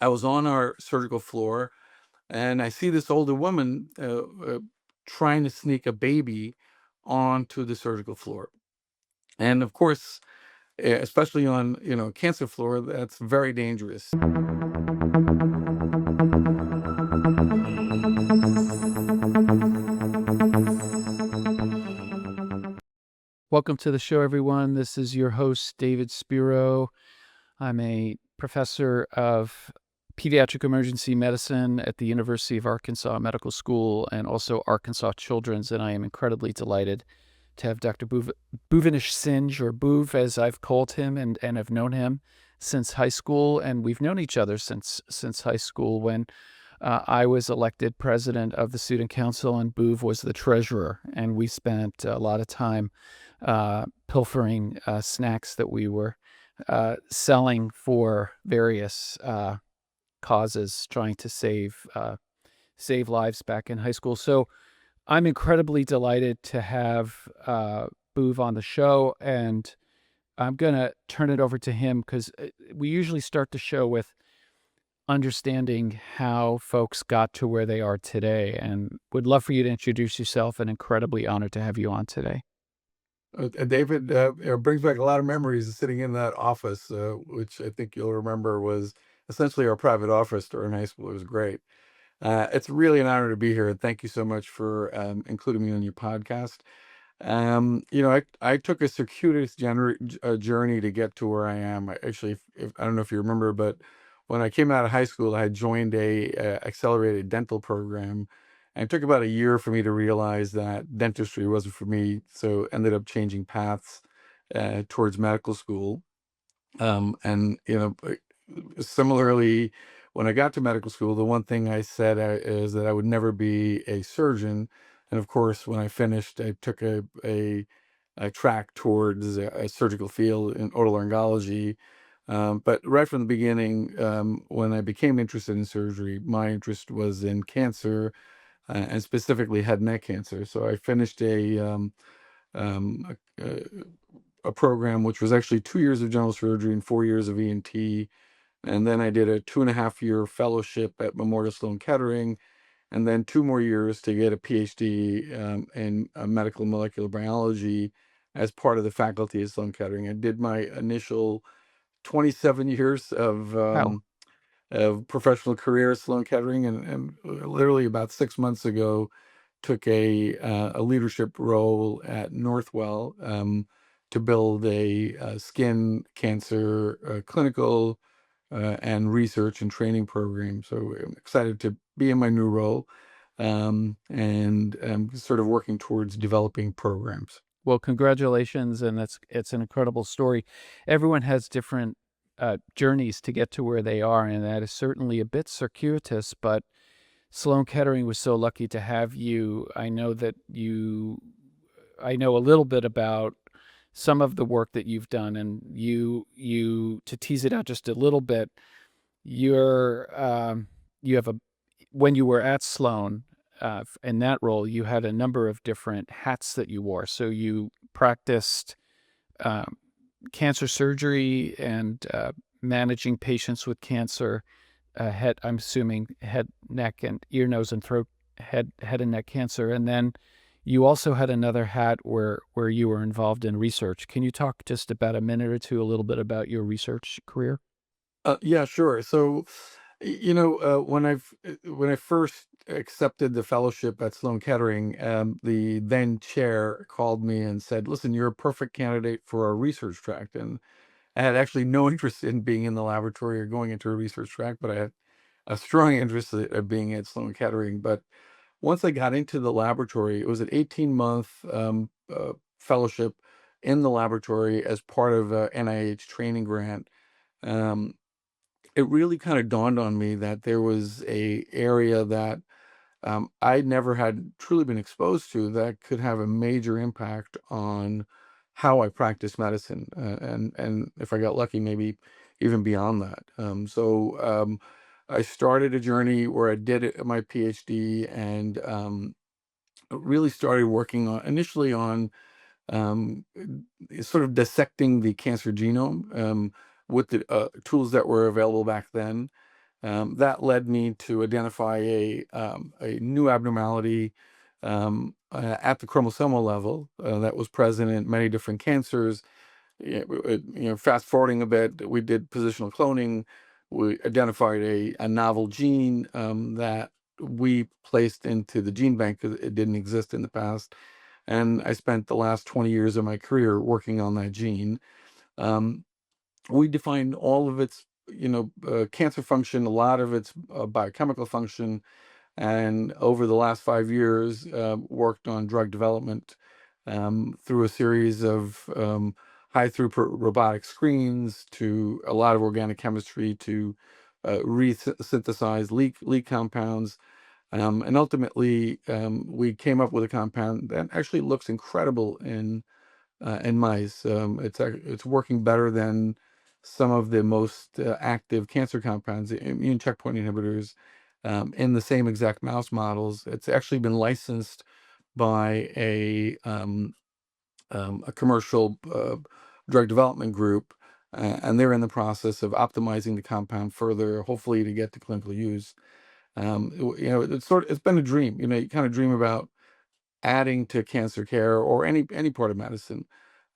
I was on our surgical floor, and I see this older woman trying to sneak a baby onto the surgical floor. And of course, especially on cancer floor, that's very dangerous. Welcome to the show, everyone. This is your host, David Spiro. I'm a professor of pediatric emergency medicine at the University of Arkansas Medical School and also Arkansas Children's, and I am incredibly delighted to have Dr. Bhuvanish Singh, or Bhuv as I've called him, and have known him since high school, and we've known each other since high school when I was elected president of the student council and Bhuv was the treasurer, and we spent a lot of time pilfering snacks that we were selling for various causes, trying to save lives back in high school. So I'm incredibly delighted to have Bhuv on the show, and I'm going to turn it over to him because we usually start the show with understanding how folks got to where they are today, and would love for you to introduce yourself, and incredibly honored to have you on today. David, it brings back a lot of memories of sitting in that office, which I think you'll remember was essentially our private office during high school. It was great. It's really an honor to be here, and thank you so much for including me on your podcast. I took a circuitous journey to get to where I am. If I don't know if you remember, but when I came out of high school, I had joined a accelerated dental program, and it took about a year for me to realize that dentistry wasn't for me. So ended up changing paths towards medical school. And similarly, when I got to medical school, the one thing I said is that I would never be a surgeon. And of course, when I finished, I took a track towards a surgical field in otolaryngology. But right from the beginning, when I became interested in surgery, my interest was in cancer, and specifically head and neck cancer. So I finished um, a, a program which was actually 2 years of general surgery and 4 years of ENT. And then I did a 2.5 year fellowship at Memorial Sloan Kettering, and then 2 more years to get a PhD in medical molecular biology as part of the faculty at Sloan Kettering. I did my initial 27 years Wow. of professional career at Sloan Kettering, and literally about 6 months ago took a leadership role at Northwell to build a skin cancer clinical and research and training program. So I'm excited to be in my new role, and sort of working towards developing programs. Well, congratulations, and it's an incredible story. Everyone has different journeys to get to where they are, and that is certainly a bit circuitous, but Sloan Kettering was so lucky to have you. I know a little bit about some of the work that you've done, and to tease it out just a little bit, you have when you were at Sloan, in that role, you had a number of different hats that you wore. So you practiced um, cancer surgery and managing patients with cancer, I'm assuming head, neck, and ear, nose, and throat, head and neck cancer. And then you also had another hat where you were involved in research. Can you talk just about a minute or two, a little bit about your research career? Yeah, sure. So, when I first accepted the fellowship at Sloan Kettering, the then chair called me and said, "Listen, you're a perfect candidate for our research track." And I had actually no interest in being in the laboratory or going into a research track, but I had a strong interest of being at Sloan Kettering. But once I got into the laboratory, it was an 18-month fellowship in the laboratory as part of a NIH training grant. Um, it really kind of dawned on me that there was a area that I never had truly been exposed to that could have a major impact on how I practice medicine, and if I got lucky, maybe even beyond that. I started a journey where I did my PhD, and really started working on initially on um, sort of dissecting the cancer genome with the tools that were available back then. That led me to identify a new abnormality at the chromosomal level that was present in many different cancers. Fast forwarding a bit, we did positional cloning. We identified a novel gene that we placed into the gene bank because it didn't exist in the past. And I spent the last 20 years of my career working on that gene. Um, we defined all of its, cancer function, a lot of its biochemical function, and over the last 5 years, worked on drug development through a series of high throughput robotic screens to a lot of organic chemistry to resynthesize leak compounds. And ultimately, we came up with a compound that actually looks incredible in mice. It's working better than some of the most active cancer compounds, immune checkpoint inhibitors, in the same exact mouse models. It's actually been licensed by a commercial drug development group, and they're in the process of optimizing the compound further, hopefully to get to clinical use. It's been a dream. You kind of dream about adding to cancer care or any part of medicine.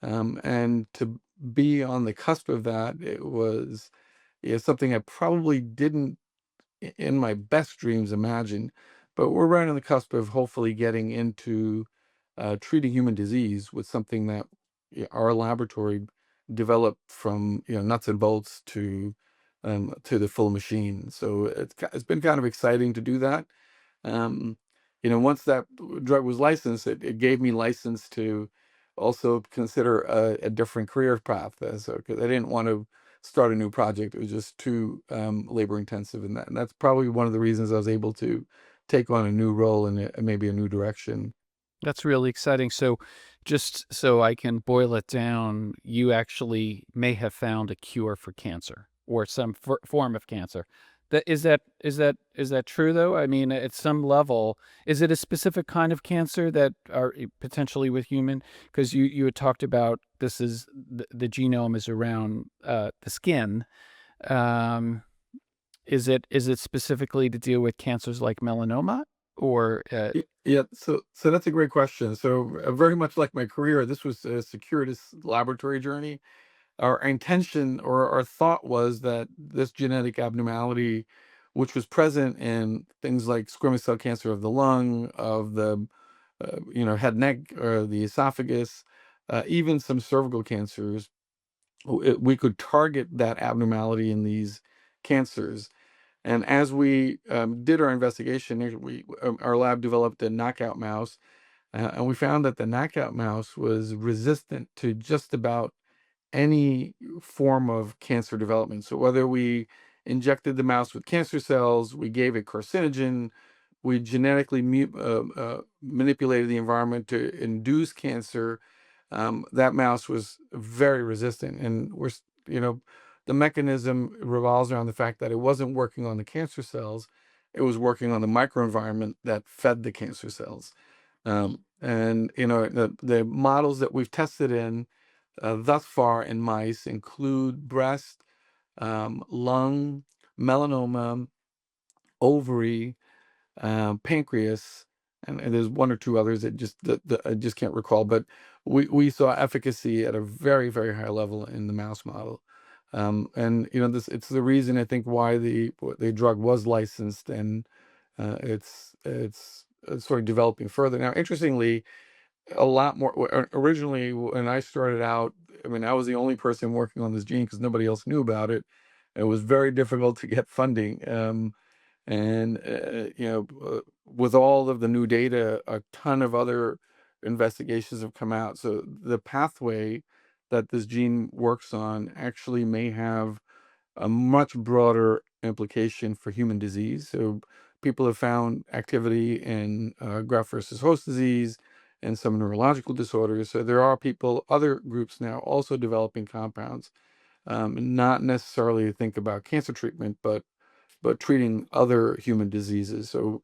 And to be on the cusp of that, it was something I probably didn't in my best dreams imagine, but we're right on the cusp of hopefully getting into treating human disease with something that our laboratory developed from nuts and bolts to the full machine. So it's been kind of exciting to do that. Um, Once that drug was licensed, it gave me license to also consider a different career path. So, because I didn't want to start a new project, it was just too labor intensive, and that's probably one of the reasons I was able to take on a new role and maybe a new direction. That's really exciting. So, just so I can boil it down, you actually may have found a cure for cancer or some form of cancer. Is that true though? I mean, at some level, is it a specific kind of cancer that are potentially with human? Because you had talked about this is the genome is around the skin. Um, is it specifically to deal with cancers like melanoma or Yeah, so that's a great question. So very much like my career, this was a circuitous laboratory journey. Our intention or our thought was that this genetic abnormality, which was present in things like squamous cell cancer of the lung, of the head, neck, or the esophagus, even some cervical cancers, we could target that abnormality in these cancers. And as we did our investigation, our lab developed a knockout mouse, and we found that the knockout mouse was resistant to just about any form of cancer development. So whether we injected the mouse with cancer cells, we gave it carcinogen, we genetically manipulated the environment to induce cancer, that mouse was very resistant. And the mechanism revolves around the fact that it wasn't working on the cancer cells, it was working on the microenvironment that fed the cancer cells. And the models that we've tested in thus far in mice include breast, lung, melanoma, ovary, pancreas, and there's one or two others that I just can't recall. But we saw efficacy at a very, very high level in the mouse model. And this it's the reason I think why the drug was licensed, and it's sort of developing further. Now, interestingly, a lot more originally when I started out, I mean, I was the only person working on this gene because nobody else knew about it. It was very difficult to get funding. And with all of the new data, a ton of other investigations have come out. So the pathway that this gene works on actually may have a much broader implication for human disease. So people have found activity in graft-versus-host disease and some neurological disorders. So there are other groups now also developing compounds, not necessarily to think about cancer treatment, but treating other human diseases. So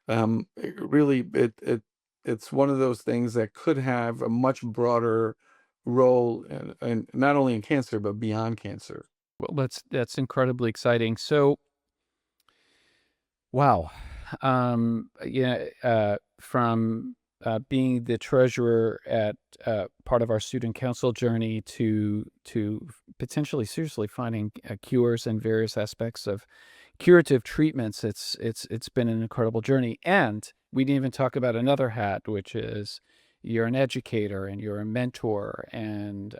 it's one of those things that could have a much broader role, and not only in cancer but beyond cancer. well, that's incredibly exciting. So, Wow. From being the treasurer at part of our student council journey to potentially seriously finding cures and various aspects of curative treatments, it's been an incredible journey. And we didn't even talk about another hat, which is you're an educator and you're a mentor and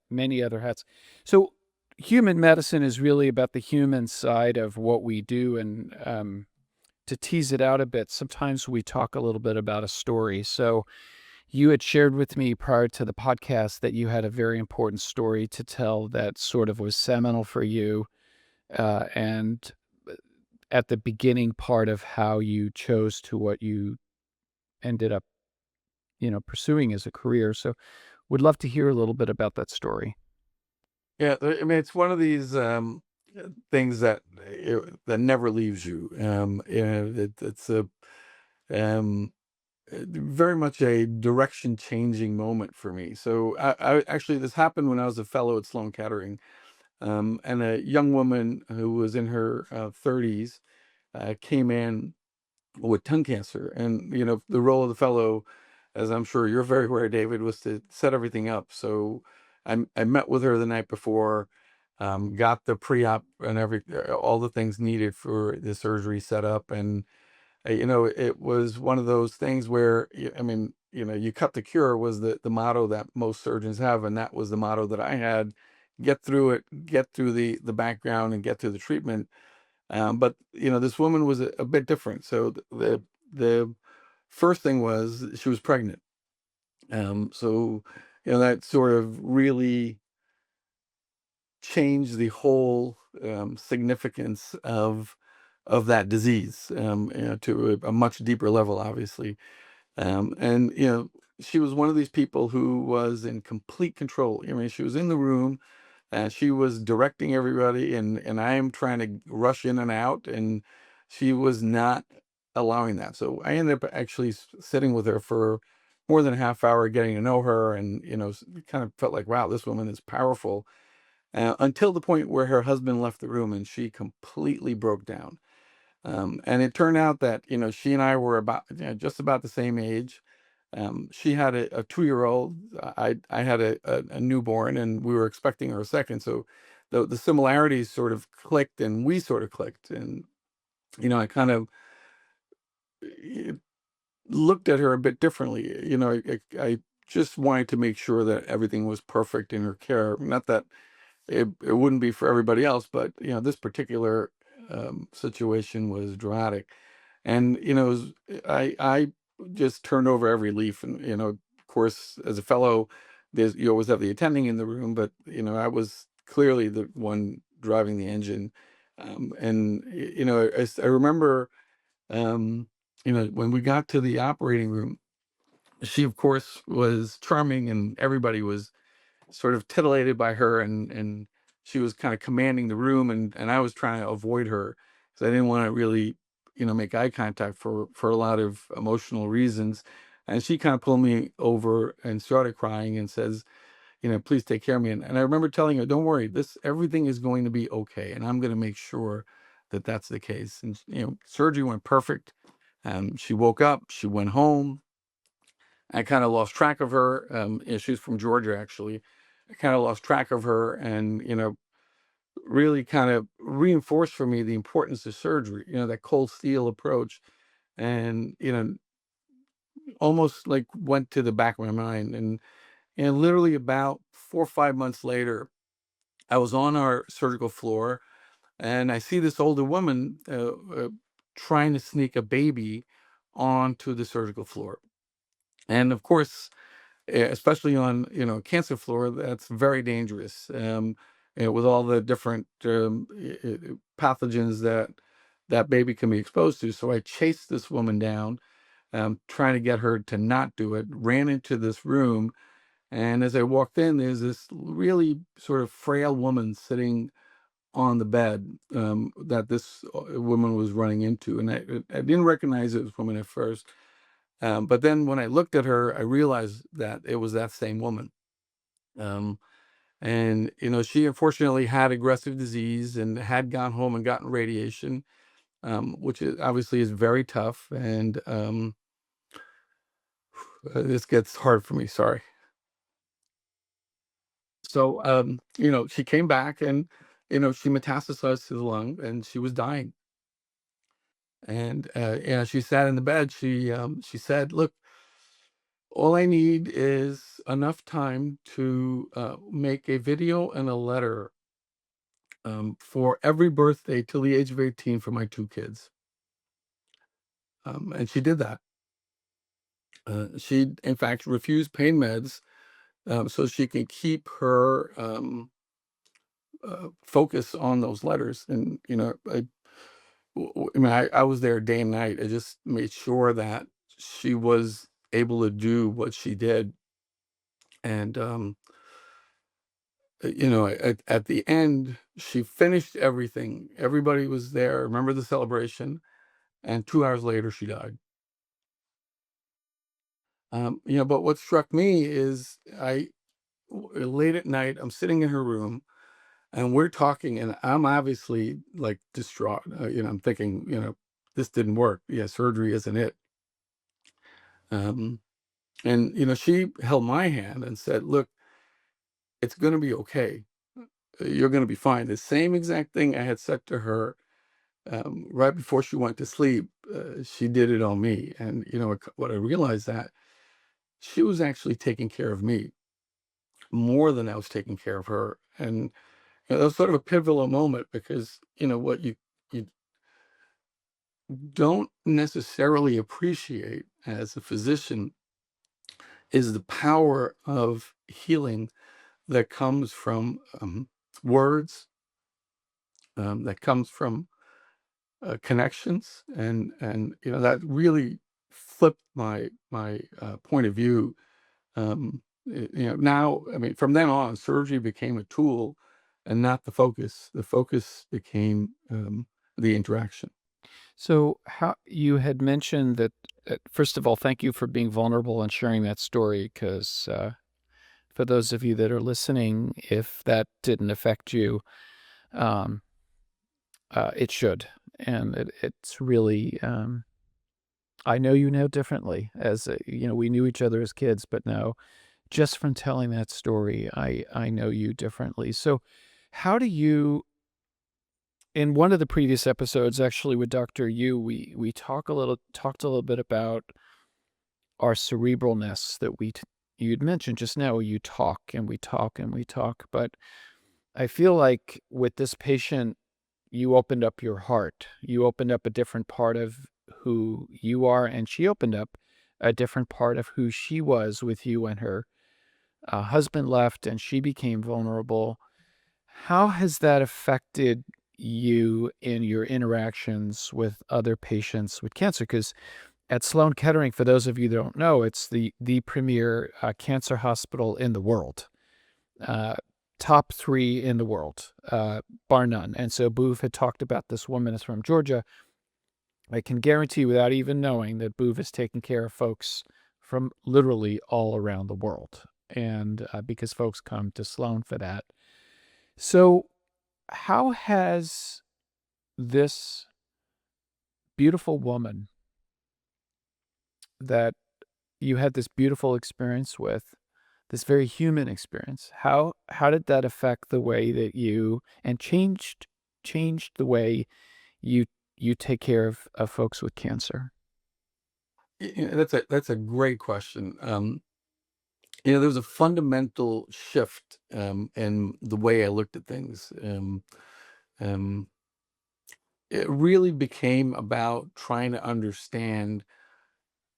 many other hats. So human medicine is really about the human side of what we do. And to tease it out a bit, sometimes we talk a little bit about a story. So you had shared with me prior to the podcast that you had a very important story to tell that sort of was seminal for you, and at the beginning part of how you chose to what you ended up, pursuing as a career. So would love to hear a little bit about that story. Yeah, I mean, it's one of these things that that never leaves you. It's a um, very much a direction changing moment for me. So I actually this happened when I was a fellow at Sloan Kettering, and a young woman who was in her 30s came in with tongue cancer. And, the role of the fellow, as I'm sure you're very aware, David, was to set everything up. So I met with her the night before, got the pre-op and all the things needed for the surgery set up. And, it was one of those things where, I mean, you cut the cure was the motto that most surgeons have. And that was the motto that I had: get through it, get through the background and get through the treatment. But this woman was a bit different. So the first thing was she was pregnant. So that sort of really changed the whole significance of that disease, to a much deeper level, obviously. And she was one of these people who was in complete control. I mean, she was in the room. She was directing everybody, and I am trying to rush in and out, and she was not allowing that. So I ended up actually sitting with her for more than a half hour, getting to know her, and kind of felt like, wow, this woman is powerful. Until the point where her husband left the room, and she completely broke down. And it turned out that she and I were about just about the same age. She had a 2-year-old. I had a newborn, and we were expecting our second. So the similarities sort of clicked, and we sort of clicked. And I kind of eh, looked at her a bit differently. I just wanted to make sure that everything was perfect in her care. Not that it wouldn't be for everybody else, but this particular situation was dramatic. And I just turned over every leaf. And of course, as a fellow, you always have the attending in the room, but I was clearly the one driving the engine. And I remember, when we got to the operating room, she of course was charming, and everybody was sort of titillated by her, and she was kind of commanding the room, and I was trying to avoid her because I didn't want to really make eye contact for a lot of emotional reasons. And she kind of pulled me over and started crying and says, please take care of me. And I remember telling her, don't worry, this everything is going to be okay, and I'm going to make sure that that's the case. And surgery went perfect. She woke up, she went home. I kind of lost track of her. She's from Georgia, actually. I kind of lost track of her, and really kind of reinforced for me the importance of surgery. That cold steel approach, and almost like went to the back of my mind. And literally about 4 or 5 months later, I was on our surgical floor, and I see this older woman trying to sneak a baby onto the surgical floor. And of course, especially on cancer floor, that's very dangerous, with all the different pathogens that that baby can be exposed to. So I chased this woman down, trying to get her to not do it. Ran into this room, and as I walked in, there's this really sort of frail woman sitting on the bed, that this woman was running into. And I didn't recognize this woman at first, but then when I looked at her, I realized that it was that same woman. Um, and she unfortunately had aggressive disease and had gone home and gotten radiation. which is obviously is very tough. And this gets hard for me. Sorry. So, she came back and, she metastasized to the lung and she was dying. And, she sat in the bed. She said, look, all I need is enough time to make a video and a letter for every birthday till the age of 18 for my two kids. And she did that. She, in fact, refused pain meds so she can keep her focus on those letters. And, I mean, I was there day and night. I just made sure that she was able to do what she did. And, at the end, she finished everything. Everybody was there. Remember the celebration? And 2 hours later, she died. But what struck me is late at night, I'm sitting in her room and we're talking, and I'm obviously like distraught. I'm thinking, this didn't work. Yeah, surgery isn't it. Um, and she held my hand and said, "Look, it's going to be okay. You're going to be fine." The same exact thing I had said to her right before she went to sleep. She did it on me, and what I realized that she was actually taking care of me more than I was taking care of her. And that was sort of a pivotal moment because what you don't necessarily appreciate as a physician is the power of healing that comes from words, that comes from connections, and that really flipped my point of view. Now, I mean, from then on, surgery became a tool and not the focus. The focus became the interaction. So, how you had mentioned that, first of all, thank you for being vulnerable and sharing that story. Because for those of you that are listening, if that didn't affect you, um, it should. And it's really, I know you now differently. We knew each other as kids, but now just from telling that story, I know you differently. So, how do you, in one of the previous episodes, actually with Dr. Yu, we talked a little bit about our cerebralness that you'd mentioned just now. You talk and we talk and we talk, but I feel like with this patient, you opened up your heart. You opened up a different part of who you are, and she opened up a different part of who she was with you when her husband left and she became vulnerable. How has that affected you in your interactions with other patients with cancer? Because at Sloan Kettering, for those of you that don't know, it's the premier cancer hospital in the world, uh, top 3 in the world, bar none. And so Booth had talked about this woman is from Georgia. I can guarantee without even knowing that Booth is taking care of folks from literally all around the world. And because folks come to Sloan for that. So how has this beautiful woman that you had this beautiful experience with, this very human experience, how did that affect the way that you and changed the way you you take care of folks with cancer? That's a great question. There was a fundamental shift in the way I looked at things. Um, it really became about trying to understand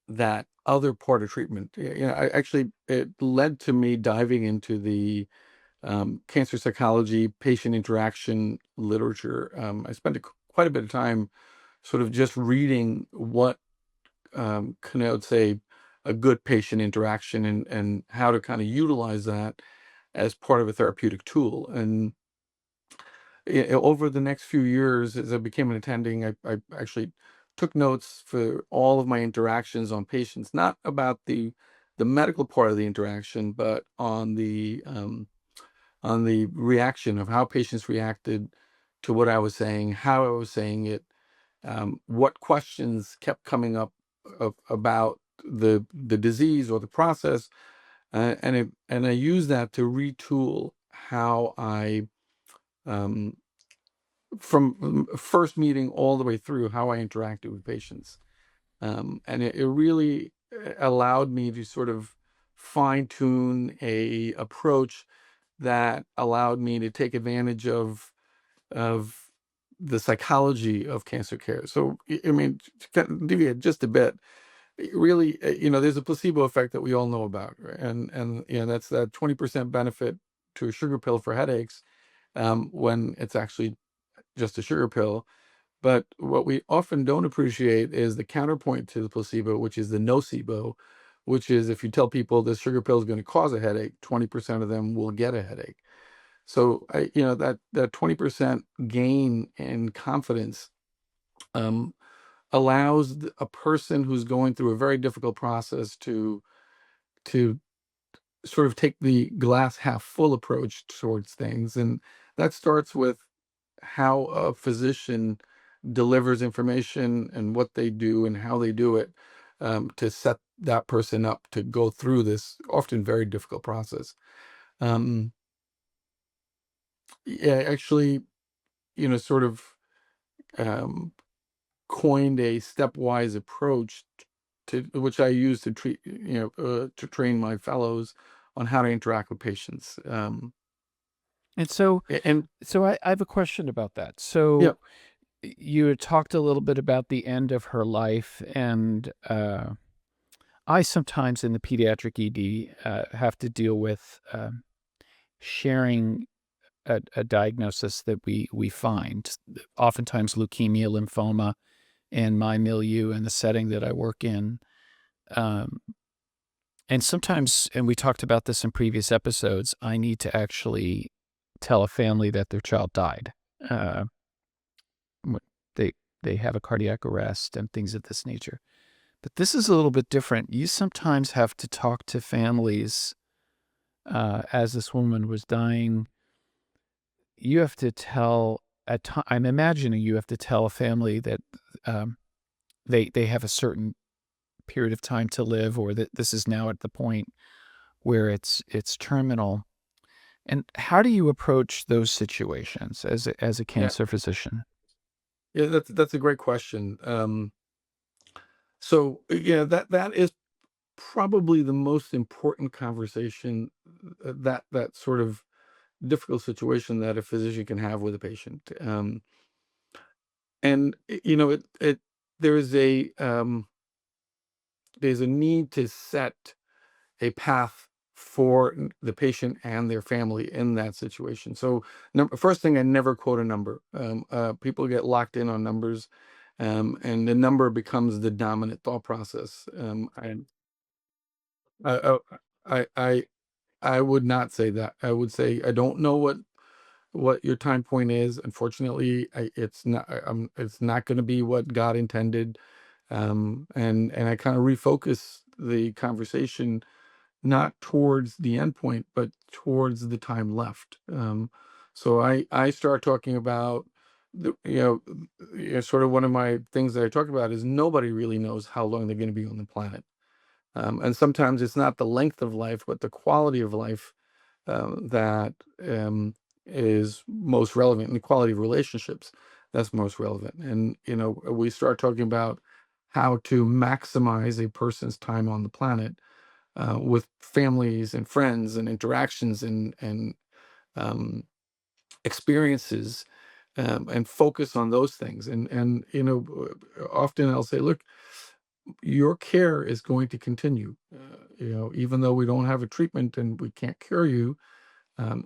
that other part of treatment. It led to me diving into the cancer psychology, patient interaction literature. I spent quite a bit of time sort of just reading what connotes a good patient interaction and how to kind of utilize that as part of a therapeutic tool. And over the next few years, as I became an attending, I actually took notes for all of my interactions on patients, not about the medical part of the interaction, but on the reaction of how patients reacted to what I was saying, how I was saying it, what questions kept coming up about the disease or the process, and I use that to retool how I, um, from first meeting all the way through, how I interacted with patients. And it really allowed me to sort of fine tune a approach that allowed me to take advantage of the psychology of cancer care. So, I mean, to kind of deviate just a bit, really, there's a placebo effect that we all know about, right? And that's that 20% benefit to a sugar pill for headaches, when it's actually just a sugar pill. But what we often don't appreciate is the counterpoint to the placebo, which is the nocebo, which is if you tell people this sugar pill is going to cause a headache, 20% of them will get a headache. So that 20% gain in confidence, um, allows a person who's going through a very difficult process to sort of take the glass half full approach towards things. And that starts with how a physician delivers information and what they do and how they do it, to set that person up to go through this often very difficult process. Um, yeah, actually, sort of, um, coined a stepwise approach to which I use to to train my fellows on how to interact with patients. And so, And I have a question about that. yeah, So you had talked a little bit about the end of her life, and I sometimes in the pediatric ED have to deal with sharing a diagnosis that we find, oftentimes leukemia, lymphoma, in my milieu and the setting that I work in. Um, and sometimes, and we talked about this in previous episodes, I need to actually tell a family that their child died. Uh, when they have a cardiac arrest and things of this nature. But this is a little bit different. You sometimes have to talk to families as this woman was dying. You have to tell I'm imagining you have to tell a family that um, they have a certain period of time to live, or that this is now at the point where it's terminal. And how do you approach those situations as a yeah, cancer physician? yeah. That's a great question. So yeah, that is probably the most important conversation, that sort of difficult situation that a physician can have with a patient. And it there's a there's a need to set a path for the patient and their family in that situation. So, first thing, I never quote a number. People get locked in on numbers, and the number becomes the dominant thought process. I, I, I, I would not say that. I would say I don't know what your time point is. Unfortunately, it's not going to be what God intended. And I kind of refocus the conversation not towards the endpoint, but towards the time left. So I start talking about sort of one of my things that I talk about is nobody really knows how long they're going to be on the planet. And sometimes it's not the length of life, but the quality of life, that, is most relevant, and the quality of relationships that's most relevant. And we start talking about how to maximize a person's time on the planet, with families and friends and interactions and um, experiences, and focus on those things. And often I'll say, look, your care is going to continue. Even though we don't have a treatment and we can't cure you,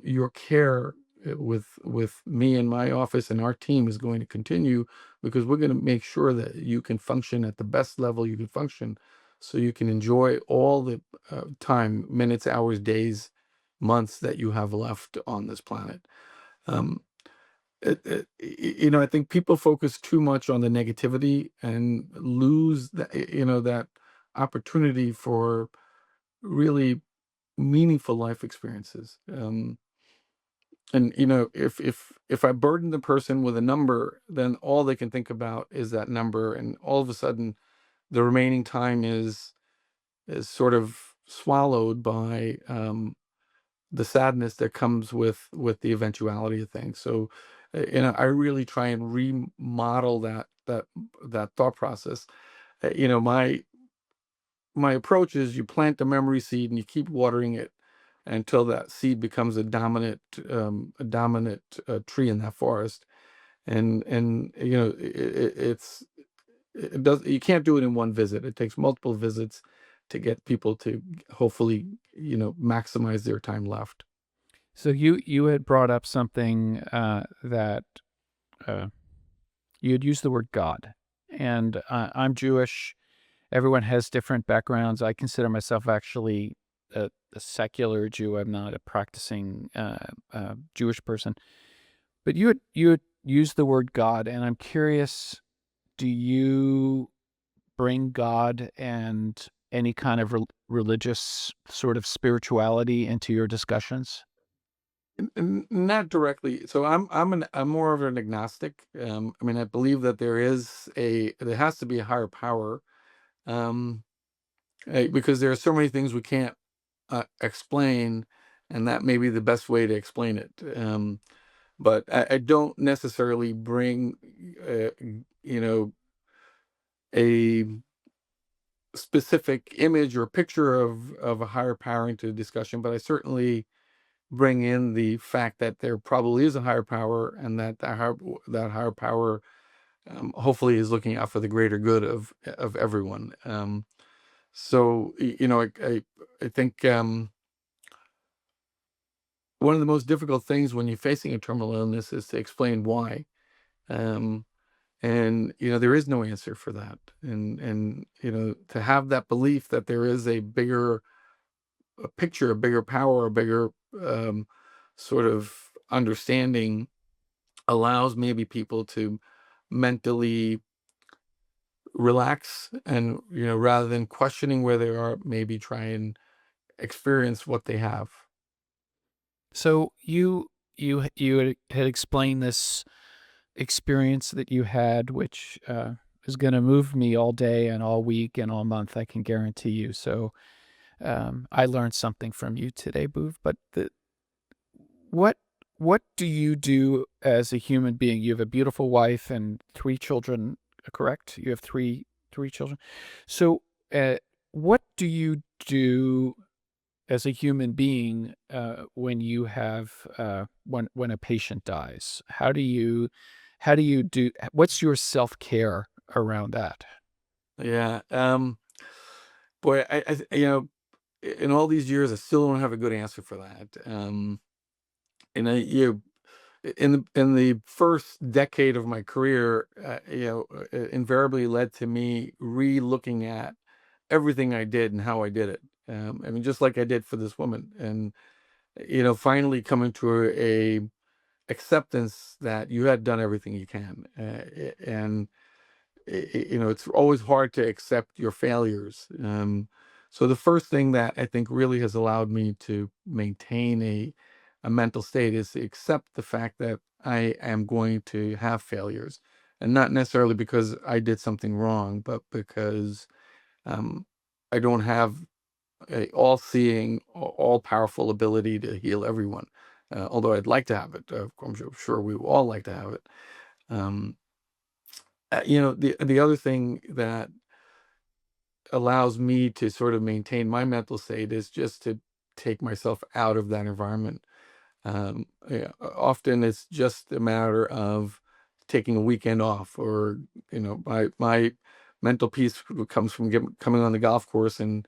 your care, with me and my office and our team is going to continue, because we're going to make sure that you can function at the best level you can function, so you can enjoy all the time, minutes, hours, days, months that you have left on this planet. um, I think people focus too much on the negativity and lose that opportunity for really meaningful life experiences. And if I burden the person with a number, then all they can think about is that number, and all of a sudden the remaining time is sort of swallowed by the sadness that comes with the eventuality of things. So I really try and remodel that thought process. My approach is you plant the memory seed and you keep watering it until that seed becomes a dominant tree in that forest. And it does you can't do it in one visit. It takes multiple visits to get people to hopefully maximize their time left. So you had brought up something that you had used the word God, and I'm Jewish. Everyone has different backgrounds. I consider myself actually a secular Jew. I'm not a practicing Jewish person. But you had used the word God, and I'm curious: do you bring God and any kind of religious sort of spirituality into your discussions? Not directly. So I'm more of an agnostic. I mean, I believe that there has to be a higher power, um, because there are so many things we can't explain, and that may be the best way to explain it. But I don't necessarily bring, you know, a specific image or picture of a higher power into the discussion, but I certainly bring in the fact that there probably is a higher power, and that higher power, hopefully, is looking out for the greater good of everyone. So I think one of the most difficult things when you're facing a terminal illness is to explain why. Um, and there is no answer for that. And to have that belief that there is a picture, a bigger power, a bigger sort of understanding allows maybe people to mentally relax, and rather than questioning where they are, maybe try and experience what they have. So you had explained this experience that you had, which is going to move me all day and all week and all month. I can guarantee you. So I learned something from you today, Booth. But what what do you do as a human being? You have a beautiful wife and three children, correct? You have three children. So what do you do as a human being when you have when a patient dies? How do you do? What's your self care around that? Yeah. Boy, in all these years, I still don't have a good answer for that. And I, in the first decade of my career, invariably led to me re-looking at everything I did and how I did it. I mean, just like I did for this woman, and finally coming to a acceptance that you had done everything you can, and it's always hard to accept your failures. So the first thing that I think really has allowed me to maintain a mental state is to accept the fact that I am going to have failures, and not necessarily because I did something wrong, but because um, I don't have a all-seeing, all-powerful ability to heal everyone. Although I'd like to have it, I'm sure we all like to have it. Um, the other thing that allows me to sort of maintain my mental state is just to take myself out of that environment. Yeah, often it's just a matter of taking a weekend off, or my mental peace comes from coming on the golf course and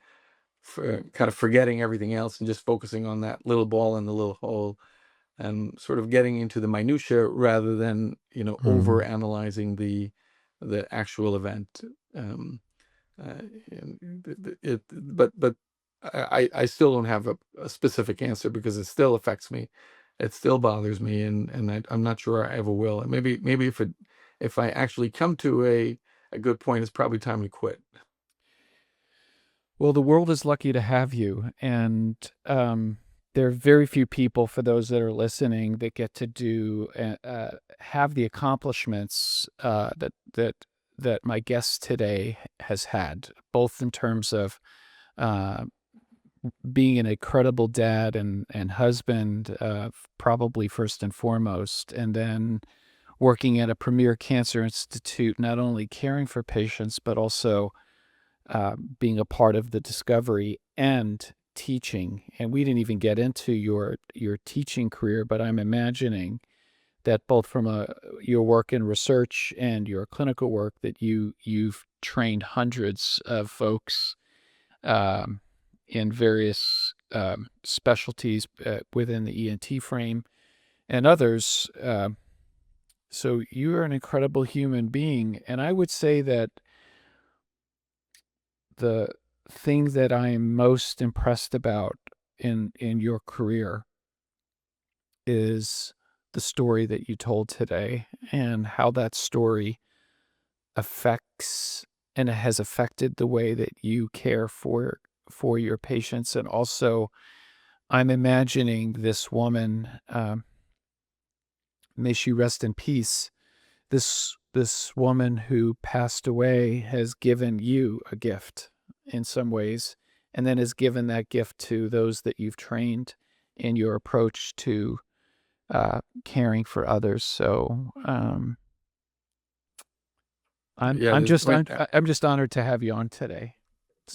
kind of forgetting everything else and just focusing on that little ball in the little hole, and sort of getting into the minutia rather than over Mm. analyzing the actual event. Um, and but I still don't have a specific answer, because it still affects me. It still bothers me, and I'm not sure I ever will. And maybe if I actually come to a good point, it's probably time to quit. Well, the world is lucky to have you, and there are very few people, for those that are listening, that get to do have the accomplishments that my guest today has had, both in terms of uh, being an incredible dad and husband, probably first and foremost, and then working at a premier cancer institute, not only caring for patients, but also being a part of the discovery and teaching. And we didn't even get into your teaching career, but I'm imagining that both from your work in research and your clinical work, that you've trained hundreds of folks um, in various specialties within the ENT frame and others. So you are an incredible human being. And I would say that the thing that I am most impressed about in your career is the story that you told today, and how that story affects and it has affected the way that you care for your patients. And also, I'm imagining this woman, may she rest in peace. This woman who passed away has given you a gift in some ways, and then has given that gift to those that you've trained in your approach to caring for others. So Yeah, I'm just honored to have you on today.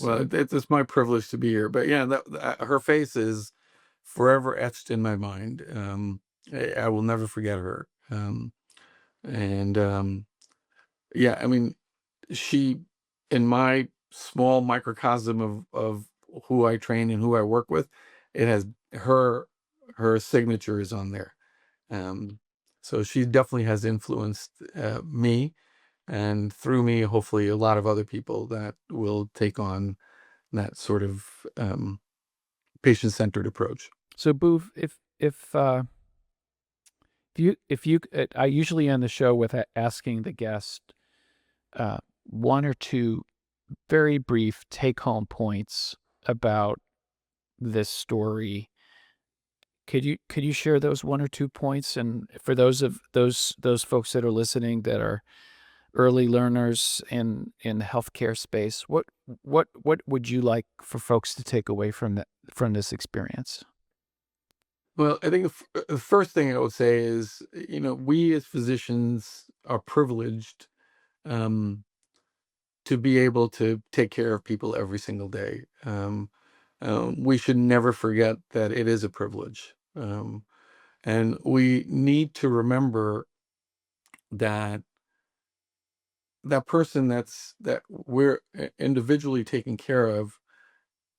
well, So it's my privilege to be here. But yeah, her face is forever etched in my mind. I will never forget her. And yeah, I mean, she, in my small microcosm of who I train and who I work with, it has her signature is on there. Um, so she definitely has influenced me, and through me, hopefully, a lot of other people that will take on that sort of patient-centered approach. so Boof, if you I usually end the show with asking the guest one or two very brief take-home points about this story. Could you share those one or two points? And for those folks that are listening that are early learners in the healthcare space, what would you like for folks to take away from this experience? Well, I think the first thing I would say is, we as physicians are privileged um, to be able to take care of people every single day. We should never forget that it is a privilege. And we need to remember that that person that we're individually taking care of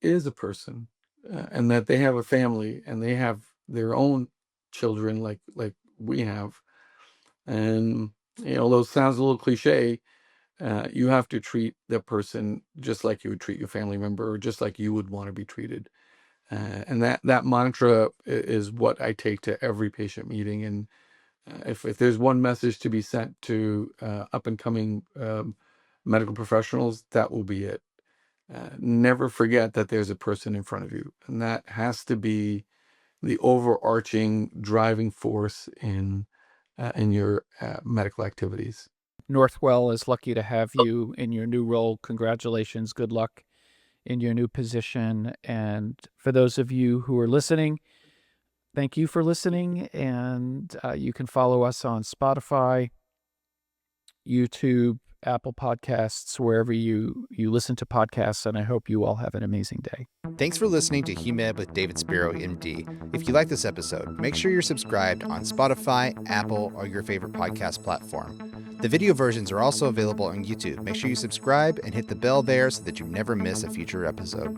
is a person, and that they have a family and they have their own children like we have. And although it sounds a little cliche, you have to treat that person just like you would treat your family member, or just like you would want to be treated. And that mantra is what I take to every patient meeting. And if there's one message to be sent to up and coming medical professionals, that will be it. Never forget that there's a person in front of you, and that has to be the overarching driving force in your medical activities. Northwell is lucky to have you in your new role. Congratulations. Good luck in your new position. And for those of you who are listening, thank you for listening. And you can follow us on Spotify, YouTube, Apple Podcasts, wherever you listen to podcasts. And I hope you all have an amazing day. Thanks for listening to HeMed with David Spiro, MD. If you like this episode, make sure you're subscribed on Spotify, Apple, or your favorite podcast platform. The video versions are also available on YouTube. Make sure you subscribe and hit the bell there so that you never miss a future episode.